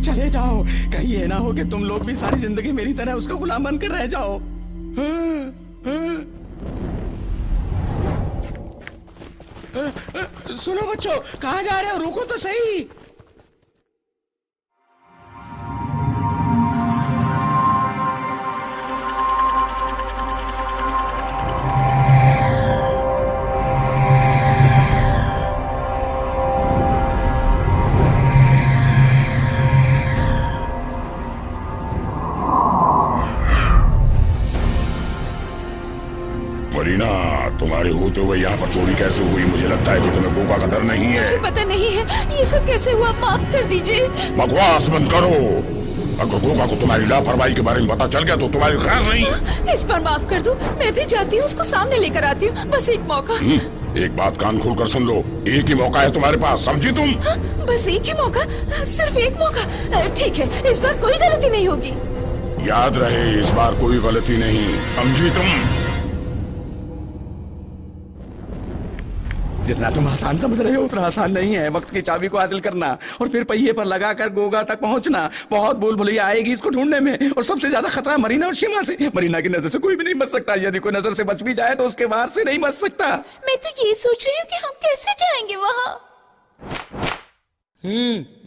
चले जाओ, कहीं ये ना हो कि तुम लोग भी सारी जिंदगी मेरी तरह उसका गुलाम बनकर रह जाओ। सुनो बच्चों, कहाँ जा रहे हो? रुको तो सही। मरीना, तुम्हारे होते हुए यहाँ पर चोरी कैसे हुई? मुझे लगता है कि तुम्हें गोगा का डर नहीं है। मुझे पता नहीं है ये सब कैसे हुआ, माफ कर दीजिए। बकवास बंद करो। अगर गोगा को तुम्हारी लापरवाही के बारे में पता चल गया तो तुम्हारी खैर नहीं। इस बार माफ कर दो, मैं भी जाती हूँ, उसको सामने लेकर आती हूँ, बस एक मौका। एक बात कान खोलकर सुन लो, एक ही मौका है तुम्हारे पास, समझी तुम? बस एक ही मौका, सिर्फ एक मौका। ठीक है, इस बार कोई गलती नहीं होगी। याद रहे, इस बार कोई गलती नहीं, समझी तुम? जितना तुम आसान समझ रहे हो उतना आसान नहीं है वक्त की चाबी को हासिल करना और फिर पहिए पर लगाकर गोगा तक पहुंचना। बहुत भूल भुलैया आएगी इसको ढूंढने में, और सबसे ज्यादा खतरा मरीना और शिमा से। मरीना की नजर से कोई भी नहीं बच सकता, यदि कोई नजर से बच भी जाए तो उसके वार से नहीं बच सकता। मैं तो ये सोच रही हूँ कि हम कैसे जाएंगे वहाँ।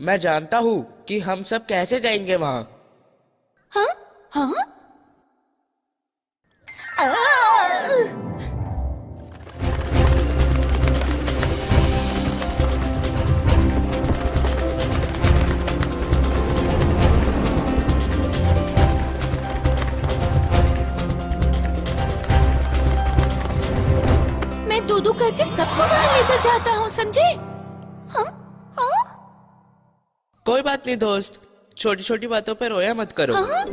मैं जानता हूँ कि हम सब कैसे जाएंगे वहाँ। हाँ हाँ। दो करके सबको वहाँ लेकर जाता हूँ, समझे? हाँ? हाँ? कोई बात नहीं दोस्त, छोटी छोटी बातों पर रोया मत करो। हाँ?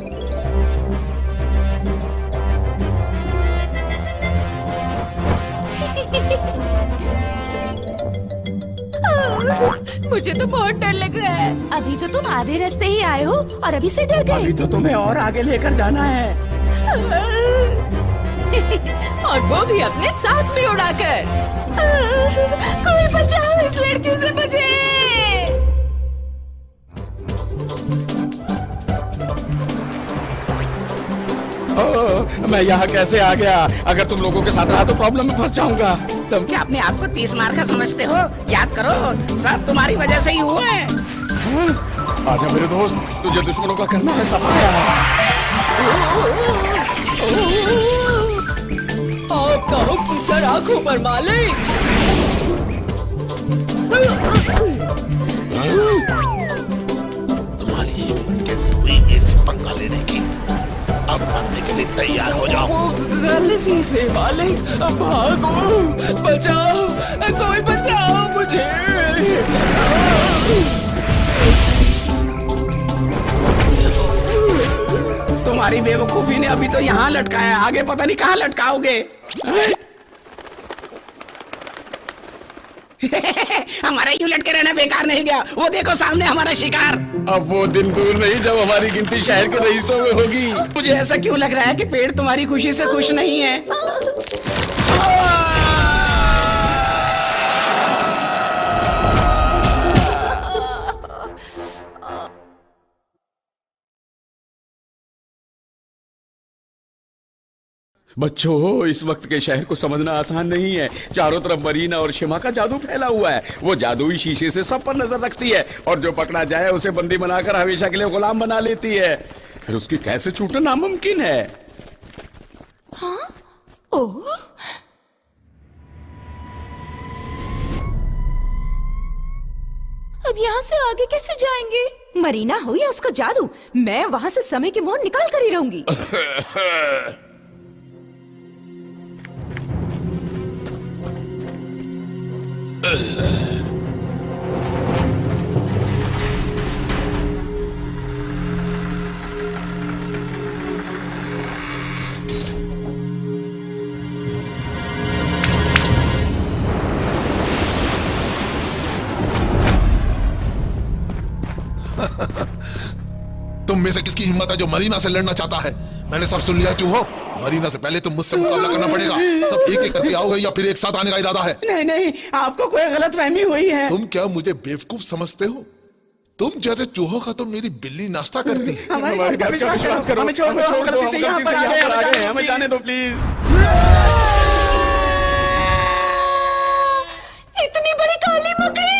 मुझे तो बहुत डर लग रहा है। अभी तो तुम आधे रास्ते ही आए हो और अभी से डर गए। अभी तो तुम्हें और आगे लेकर जाना है। और वो भी अपने साथ में उड़ाकर। कोई बचाओ, इस लड़के से बचे। मैं यहाँ कैसे आ गया? अगर तुम लोगों के साथ रहा तो प्रॉब्लम में फंस जाऊंगा। तुम क्या अपने आप को 30 मार का समझते हो? याद करो, सब तुम्हारी वजह से ही हुआ है। आजा मेरे दोस्त, तुझे दुश्मनों का करना है सफाया। आपका ऑफिसर आंखों पर मालिक। तुम्हारी हिम्मत कैसे हुई मेरे से पंगा लेने की? अब मरने के लिए तैयार हो जाओ। गलती से मालिक, भागो, बचाओ, कोई बचाओ मुझे। तुम्हारी बेवकूफी ने अभी तो यहाँ लटकाया, आगे पता नहीं कहाँ लटकाओगे। हमारा यूं लटके रहना बेकार नहीं गया। वो देखो सामने हमारा शिकार। अब वो दिन दूर नहीं जब हमारी गिनती शहर के रईसों में होगी। मुझे ऐसा क्यों लग रहा है कि पेड़ तुम्हारी खुशी से खुश नहीं है? बच्चों, इस वक्त के शहर को समझना आसान नहीं है। चारों तरफ मरीना और शिमा का जादू फैला हुआ है। वो जादुई शीशे से सब पर नजर रखती है और जो पकड़ा जाए उसे बंदी बनाकर हमेशा के लिए गुलाम बना लेती है। फिर उसकी कैसे छूटना नामुमकिन है। हाँ? ओह? अब यहाँ से आगे कैसे जाएंगे? मरीना हो या उसका जादू, मैं वहाँ से समय की मोहर निकाल कर ही रहूंगी। तुम में से किसकी हिम्मत है जो मरीना से लड़ना चाहता है? मैंने सब सुन लिया, चूहो। मरीना से पहले तुम मुझसे मुकाबला करना पड़ेगा। सब एक एक करके आओगे या फिर एक साथ आने का इरादा है? नहीं नहीं, आपको कोई गलतफहमी हुई है। तुम क्या मुझे बेवकूफ समझते हो? तुम जैसे चूहों का तो मेरी बिल्ली नाश्ता करती है। हमारी बात का विश्वास करो, हमें छोड़ दो, हम गलती से यहाँ पर आ गए, हमें जाने दो प्लीज। इतनी बड़ी काली मकड़ी।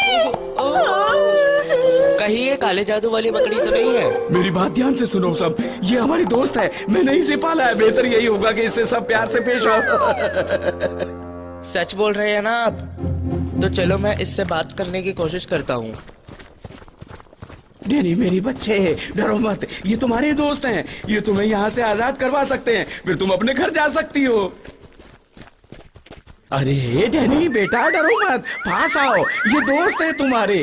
कहीं ये काले जादू वाली बकरी तो नहीं है? मेरी बात ध्यान से सुनो सब, ये हमारी दोस्त है, मैंने इसे पाला है, बेहतर यही होगा कि इससे सब प्यार से पेश आओ। सच बोल रहे हैं ना आप? तो चलो मैं इससे बात करने की कोशिश करता हूँ। नहीं मेरी बच्चे, डरो मत, ये तुम्हारे दोस्त हैं, ये तुम्हें यहाँ से आजाद करवा सकते हैं, फिर तुम अपने घर जा सकती हो। अरे डैनी बेटा डरो मत, पास आओ, ये दोस्त है तुम्हारे।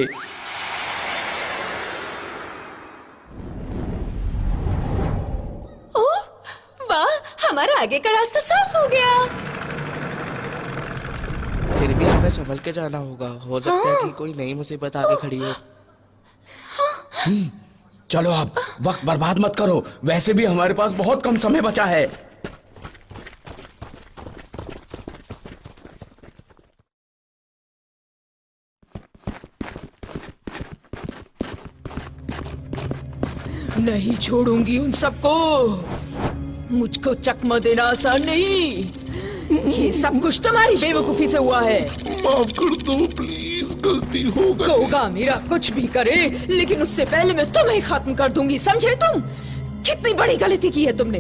ओह वाह, हमारा आगे का रास्ता साफ हो गया। फिर भी हमें संभल के जाना होगा, हो सकता है कि कोई नई मुसीबत आके खड़ी हो। चलो अब वक्त बर्बाद मत करो, वैसे भी हमारे पास बहुत कम समय बचा है। नहीं छोड़ूंगी उन सबको, मुझको चकमा देना आसान नहीं। ये सब कुछ तुम्हारी बेवकूफी से हुआ है। माफ कर दो प्लीज, गलती हो गई। गोगा मेरा कुछ भी करे, लेकिन उससे पहले मैं तुम्हें खत्म कर दूंगी, समझे तुम? कितनी बड़ी गलती की है तुमने।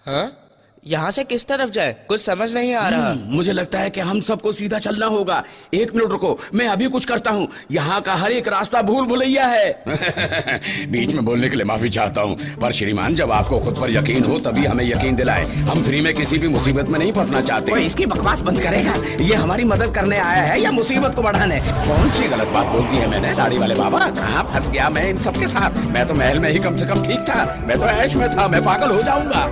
हाँ? यहाँ से किस तरफ जाए, कुछ समझ नहीं आ रहा। मुझे लगता है कि हम सबको सीधा चलना होगा। एक मिनट रुको, मैं अभी कुछ करता हूँ। यहाँ का हर एक रास्ता भूल भुलैया है। बीच में बोलने के लिए माफी चाहता हूँ, पर श्रीमान जब आपको खुद पर यकीन हो तभी हमें यकीन दिलाएं। हम फ्री में किसी भी मुसीबत में नहीं फंसना चाहते। कोई इसकी बकवास बंद करेगा? ये हमारी मदद करने आया है या मुसीबत को बढ़ाने? कौन सी गलत बात बोलती है मैंने? दाढ़ी वाले बाबा, कहाँ फंस गया मैं इन सबके साथ? मैं तो महल में ही कम से कम ठीक था, मैं तो ऐश में था, मैं पागल हो जाऊंगा।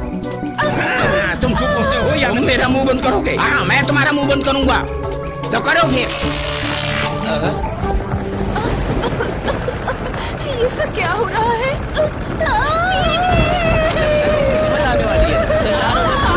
तुम चुप होते हो या मेरा मुंह बंद करोगे? हाँ, मैं तुम्हारा मुंह बंद करूंगा तो करो फिर। ये सब क्या हो रहा है? मुसीबत आने वाली है, तैयार हो जाओ।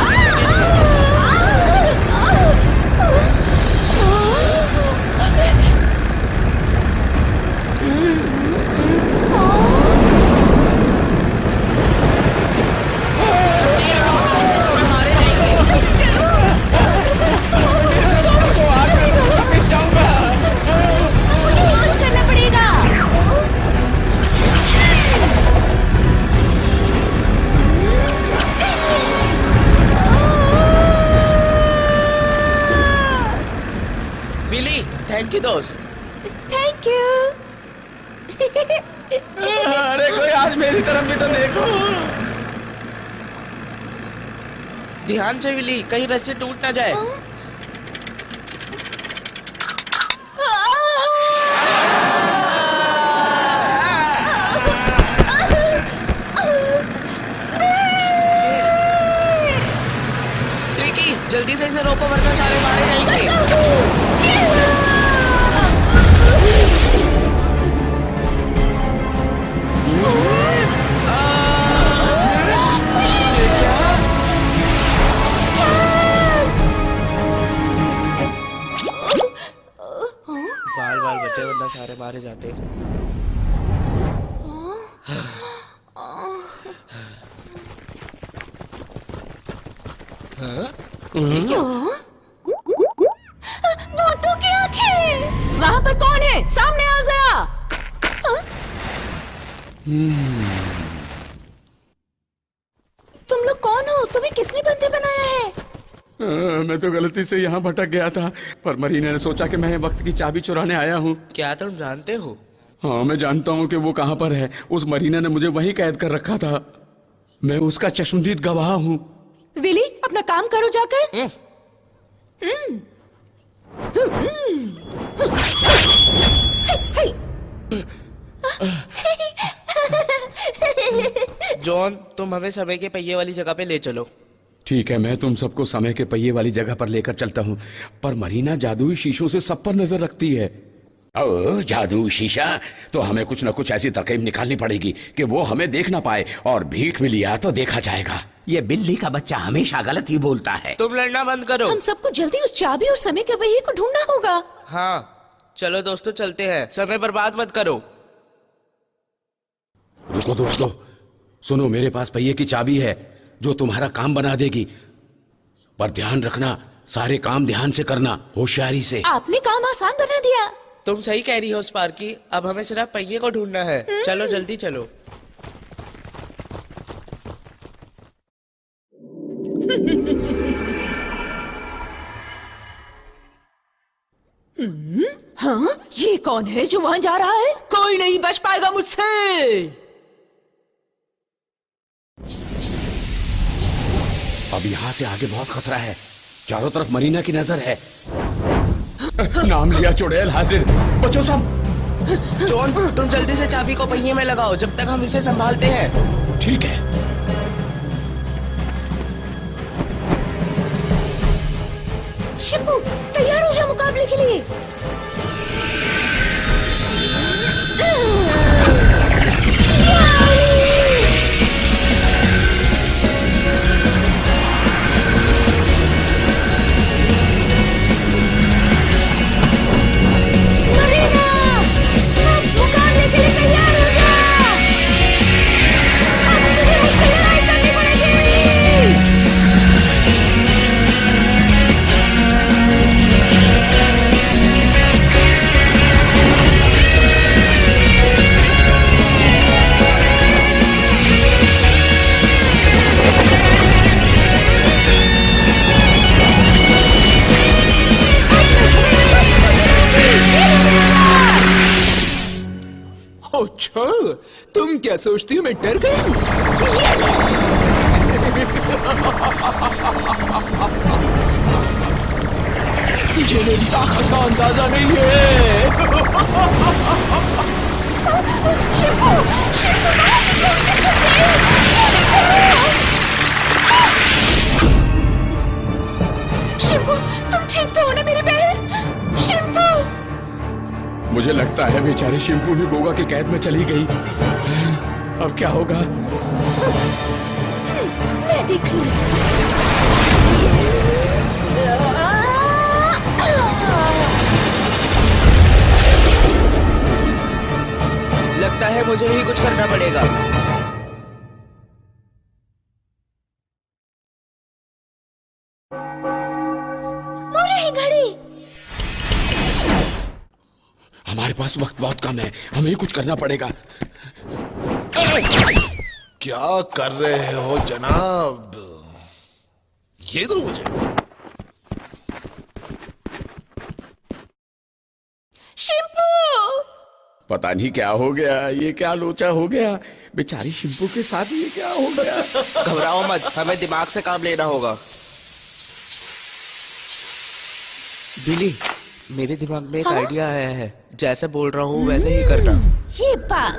मुझे कुछ करना पड़ेगा। विली, थैंक यू दोस्त। Thank you. अरे कोई आज मेरी तरफ भी तो देखो। ध्यान से विली, कहीं रस्सी टूट ना जाए। ट्रिकी, जल्दी से इसे रोको वरना सारे मारे जाएंगे। बाल बाल बचे वरना सारे मारे जाते। ये क्या? भूतों की आंखें! वहाँ पर कौन है? सामने आओ जरा। तुम लोग कौन हो? तुम्हें किसने बंदी बनाया है? मैं तो गलती से यहाँ भटक गया था, पर मरीना ने सोचा कि मैं वक्त की चाबी चुराने आया हूँ। क्या तुम जानते हो? हाँ मैं जानता हूँ कि वो कहाँ पर है। उस मरीना ने मुझे वहीं कैद कर रखा था। मैं उसका चश्मदीद गवाह हूँ। विली, अपना काम करो जाकर। जॉन, तुम हमें समय के पहिए वाली जगह पे ले चलो। ठीक है, मैं तुम सबको समय के पहिए वाली जगह पर लेकर चलता हूँ, पर मरीना जादुई शीशों से सब पर नजर रखती है। ओ जादू शीशा, तो हमें कुछ न कुछ ऐसी तरकीब निकालनी पड़ेगी कि वो हमें देख ना पाए, और भीख भी लिया तो देखा जाएगा। ये बिल्ली का बच्चा हमेशा गलत ही बोलता है। तुम लड़ना बंद करो। हम सबको जल्दी उस चाबी और समय के पहिए को ढूंढना होगा। हाँ चलो दोस्तों चलते हैं, समय बर्बाद मत करो। रुको दोस्तों, सुनो, मेरे पास पहिए की चाबी है जो तुम्हारा काम बना देगी, पर ध्यान रखना सारे काम ध्यान से करना, होशियारी से। आपने काम आसान बना दिया। तुम सही कह रही हो स्पार्की, अब हमें सिर्फ पहिए को ढूंढना है। चलो जल्दी चलो। हाँ, ये कौन है जो वहां जा रहा है? कोई नहीं बच पाएगा मुझसे। अब यहाँ से आगे बहुत खतरा है, चारों तरफ मरीना की नजर है। नाम लिया चुड़ैल हाजिर, बचो सब। जॉन तुम जल्दी से चाबी को पहिए में लगाओ जब तक हम इसे संभालते हैं। ठीक है। शिंपू तैयार हो जा मुकाबले के लिए। अच्छा, तुम क्या सोचती हो मैं डर गई हूँ? तुझे मेरी ताकत का अंदाजा नहीं है। शिंपू, शिंपू तुम ठीक तो हो ना मेरी बहन? शिंपू मुझे लगता है बेचारी शिंपू भी गोगा की कैद में चली गई। अब क्या होगा? मैं देख लूंगी। लगता है मुझे ही कुछ करना पड़ेगा। वो रही घड़ी। हमारे पास वक्त बहुत कम है, हमें ही कुछ करना पड़ेगा। क्या कर रहे हो जनाब? ये दो मुझे। शिंपू पता नहीं क्या हो गया, ये क्या लोचा हो गया बेचारी शिंपू के साथ, ये क्या हो गया? घबराओ मत, हमें दिमाग से काम लेना होगा। बिली, मेरे दिमाग में एक आइडिया आया है, जैसे बोल रहा हूँ वैसे ही करना। ये बात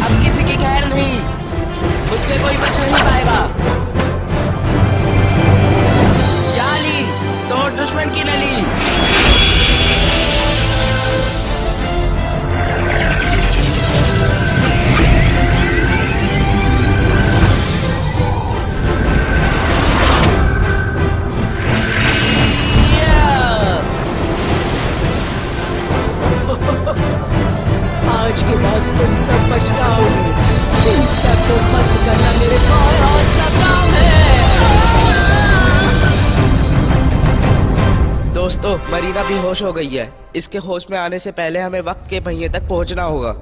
अब किसी की खैर नहीं, मुझसे कोई बच नहीं पाएगा। याली, तोड़ दुश्मन की नली। आज के बाद तुम सब पछताओगे। इन सबको खत्म करना मेरे पास का काम है। दोस्तों, मरीना भी होश हो गई है। इसके होश में आने से पहले हमें वक्त के पहिए तक पहुंचना होगा।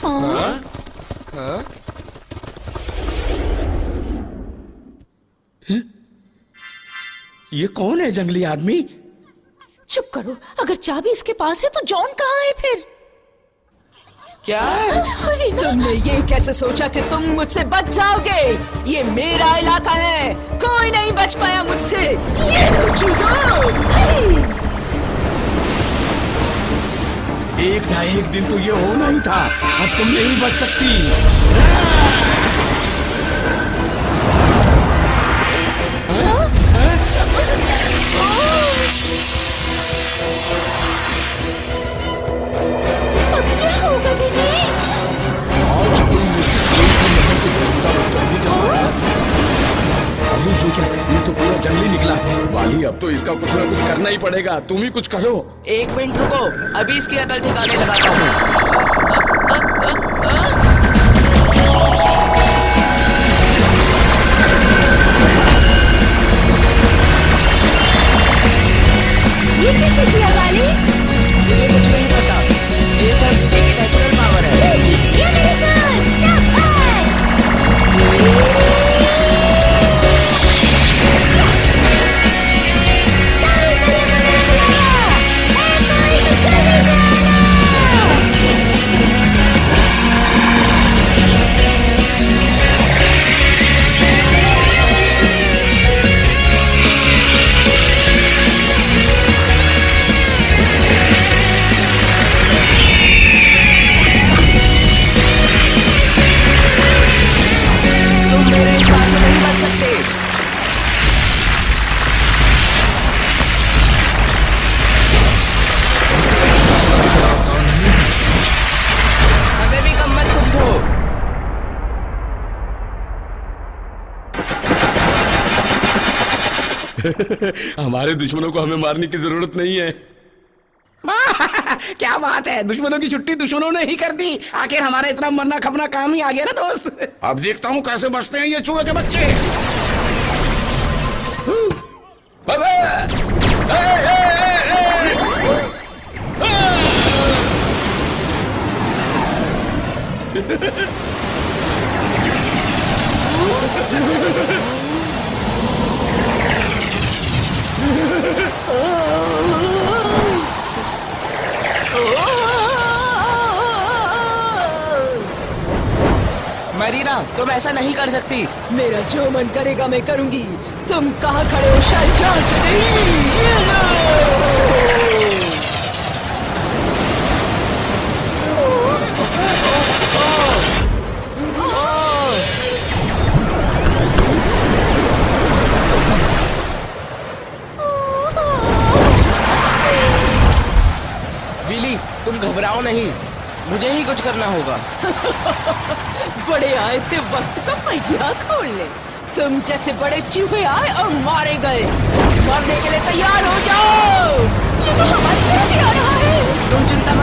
हाँ? हाँ? ये कौन है जंगली आदमी? चुप करो, अगर चाबी इसके पास है तो जॉन कहाँ है फिर? क्या? अरे तुमने ये कैसे सोचा कि तुम मुझसे बच जाओगे? ये मेरा इलाका है, कोई नहीं बच पाया मुझसे। ये लो चूजो। एक ना एक दिन तो ये होना ही था। अब तुम नहीं बच सकती। अब क्या होगा दीदी? आज तुम इसी खेल की यहाँ से जिंदा बचकर नहीं जा पाएगा। अरे ये क्या, ये तो पूरा जंगली निकला। वाली अब तो इसका कुछ ना कुछ करना ही पड़ेगा। तुम ही कुछ करो। 1 मिनट रुको, अभी इसकी अकल ठिकाने लगाता हूँ। ये कैसे किया वाली? मुझे कुछ नहीं पता, ये सब एक नेचुरल पावर है। ये जी, ये मेरे पास, शाबाश! सारी तरह बना लिया! ऐ कोई तो जल्दी से आना! तुम मेरे इस बार से नहीं बच सकते। इतना आसान नहीं है। हमें भी कम मत समझो। हमारे दुश्मनों को हमें मारने की जरूरत नहीं है। क्या बात है, दुश्मनों की छुट्टी दुश्मनों ने ही कर दी। आखिर हमारा इतना मरना खपना काम ही आ गया ना दोस्त। अब देखता हूँ कैसे बचते हैं ये चूहे के बच्चे। अबे! ए, ए, ए, ए! मरीना, तुम ऐसा नहीं कर सकती। मेरा जो मन करेगा मैं करूंगी। तुम कहाँ खड़े हो शायद जानते नहीं। ये लो! विली, तुम घबराओ नहीं, मुझे ही कुछ करना होगा। बड़े आए थे वक्त का पहिया खोलने। तुम जैसे बड़े चूहे आए और मारे गए। मरने के लिए तैयार हो जाओ। ये तो हमारी तरफ ही आ रहा है। तुम चिंता